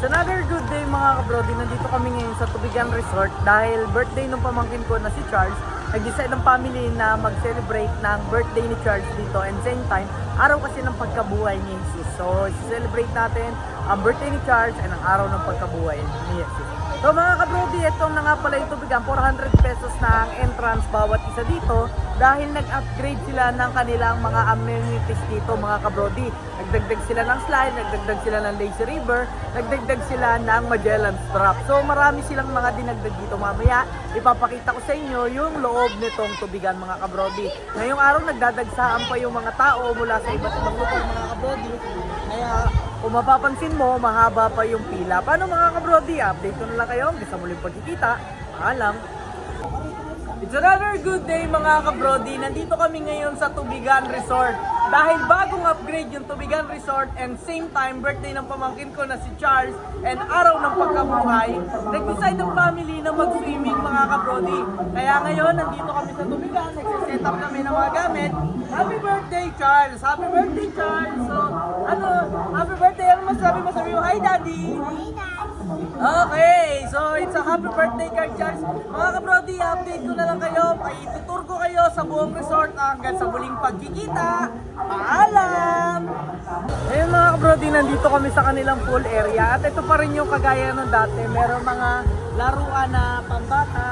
It's another good day mga kabrody. Nandito kami ngayon sa Tubigan Resort dahil birthday ng pamangkin ko na si Charles. Nag-decide ng family na mag-celebrate ng birthday ni Charles dito and same time, araw kasi ng pagkabuhay ni Jesus. So, celebrate natin ang birthday ni Charles and ang araw ng pagkabuhay ni Jesus. So mga kabrody, itong na nga pala yung Tubigan, 400 pesos na ang entrance bawat isa dito dahil nag-upgrade sila ng kanilang mga amenities dito mga kabrody. Nagdagdag sila ng slide, nagdagdag sila ng lazy river, nagdagdag sila ng Magellan Strap. So marami silang mga dinagdag dito. Mamaya ipapakita ko sa inyo yung loob nitong Tubigan mga kabrody. Ngayong araw nagdadagsaan pa yung mga tao mula sa iba't ibang lugar mga kabrody. Kaya kung mapapansin mo, mahaba pa yung pila. Paano mga kabrody? Update ko na lang kayo. Hanggang sa muling pagkikita. Paalam. It's another good day mga kabrody. Nandito kami ngayon sa Tubigan Resort. Dahil bagong upgrade yung Tubigan Resort and same time birthday ng pamangkin ko na si Charles and araw ng pagkabuhay, nag-decide ng family na mag-swimming mga kabrody. Kaya ngayon, nandito kami sa Tubigan. Nagsiset up kami ng mga gamit. Happy birthday Charles! Happy birthday Charles! So, happy birthday! Ano masabi mo? Sabi mo, hi daddy! Hi daddy! Okay, so it's a happy birthday card Charles. Mga kabrody, update ko na lang kayo. Itutur ko kayo sa buong resort hanggang sa muling pagkikita. Paalam! Ayun mga kabrody, nandito kami sa kanilang pool area. At ito pa rin yung kagaya ng dati. Meron mga laruan na pambata.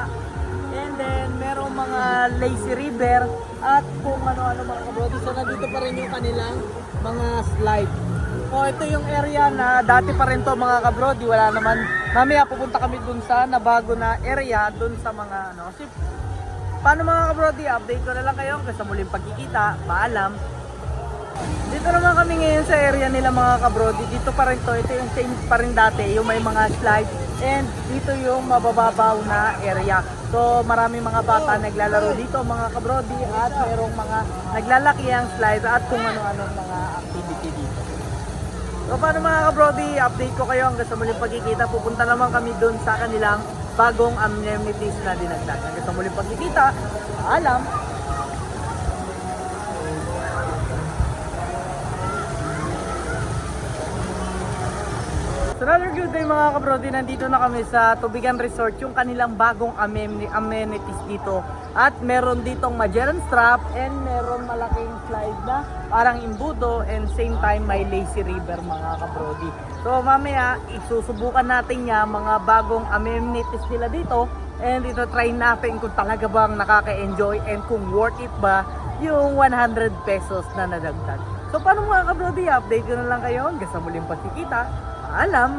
And then, merong mga lazy river. At kung ano-ano mga kabrody. So nandito pa rin yung kanilang mga slide. So ito yung area na dati pa rin to mga kabrody, wala naman. Mamaya pupunta kami dun sa nabago na area, dun sa mga ano. Kasi paano mga kabrody, update ko na lang kayo kasi muling pagkikita, paalam. Dito naman kami ngayon sa area nila mga kabrody, dito pa rin to, ito yung same pa rin dati, yung may mga slide. And dito yung mabababaw na area. So maraming mga bata naglalaro dito mga kabrody at mayroong mga naglalaki ang slide at kung ano-ano mga activity dito. So paano mga kabrody, update ko kayo hanggang sa muling pagkikita. Pupunta naman kami dun sa kanilang bagong amenities na dinagdag. Hanggang sa muling pagkikita, paalam! So another good day mga kabrody, nandito na kami sa Tubigan Resort, yung kanilang bagong amenities dito. At meron ditong Magellan Strap and meron malaking slide na parang imbudo and same time may lazy river mga kabrody. So mamaya isusubukan natin niya mga bagong amenities nila dito and ito try natin kung talaga bang nakaka-enjoy and kung worth it ba yung 100 pesos na nadagdag. So paano mga kabrody, update ko na lang kayo hanggang sa muling pagkikita. Paalam!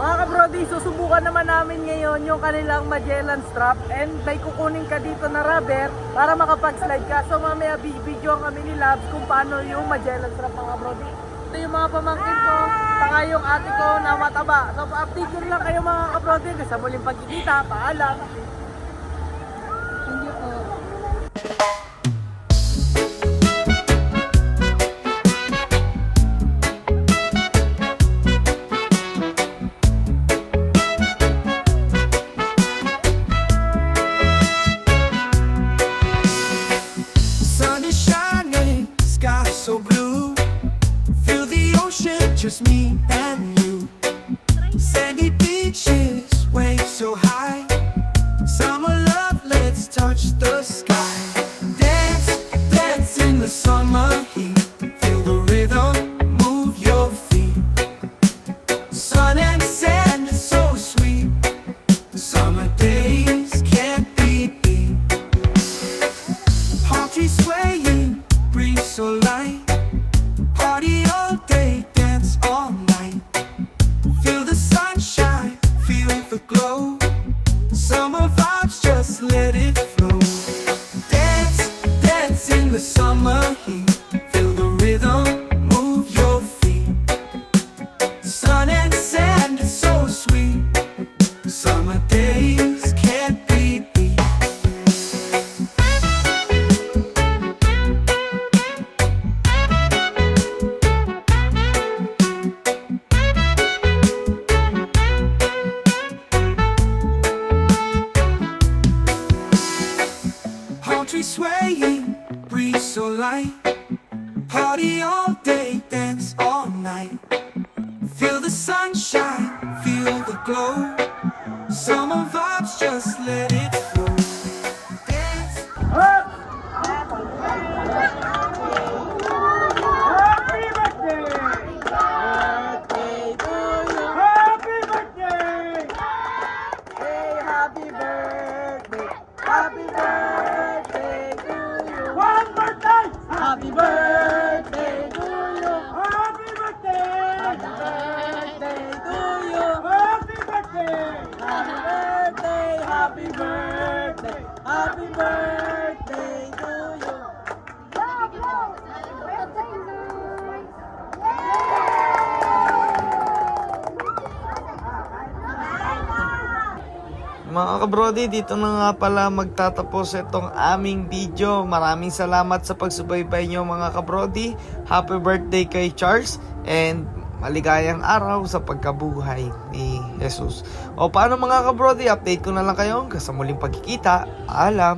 Mga kabrody, susubukan naman namin ngayon yung kanilang Magellan Strap and may kukunin ka dito na rubber para makapag-slide ka. So mamaya video kami ni Labs kung paano yung Magellan Strap mga kabrody. Ito yung mga pamangkin ko, saka yung ate ko na mataba. So update ko lang kayo mga kabrody sa muling pagkikita. Paalam! Thank you po. Just me and you. Sandy beaches, waves so high. Summer love, let's touch the sky. Dance, dance in the summer heat. Feel the rhythm, move your feet. Sun and sand, so sweet. Summer days can't be beat. Palm trees swaying, breeze so light. Party all day, all night. Feel the sunshine, feel the glow. Summer vibes, just let it flow. Dance, dance in the summer heat. Feel the rhythm, move your feet. Sun and sand, it's so sweet. Summer days can't be beat. sunshine, feel the glow. Summer vibes, just let it flow. Dance. Happy birthday! Birthday to you! Happy birthday! Hey, happy birthday! Happy birthday to you! One more time! Happy birthday to you! Happy birthday! Happy birthday to you! Happy birthday! Happy birthday! Happy birthday! Happy birthday to you! Mga kabrody, dito na nga pala magtatapos itong aming video. Maraming salamat sa pagsubaybay nyo mga kabrody. Happy birthday kay Charles and maligayang araw sa pagkabuhay ni Jesus. O paano mga kabrody, update ko na lang kayo hanggang sa muling pagkikita. Paalam!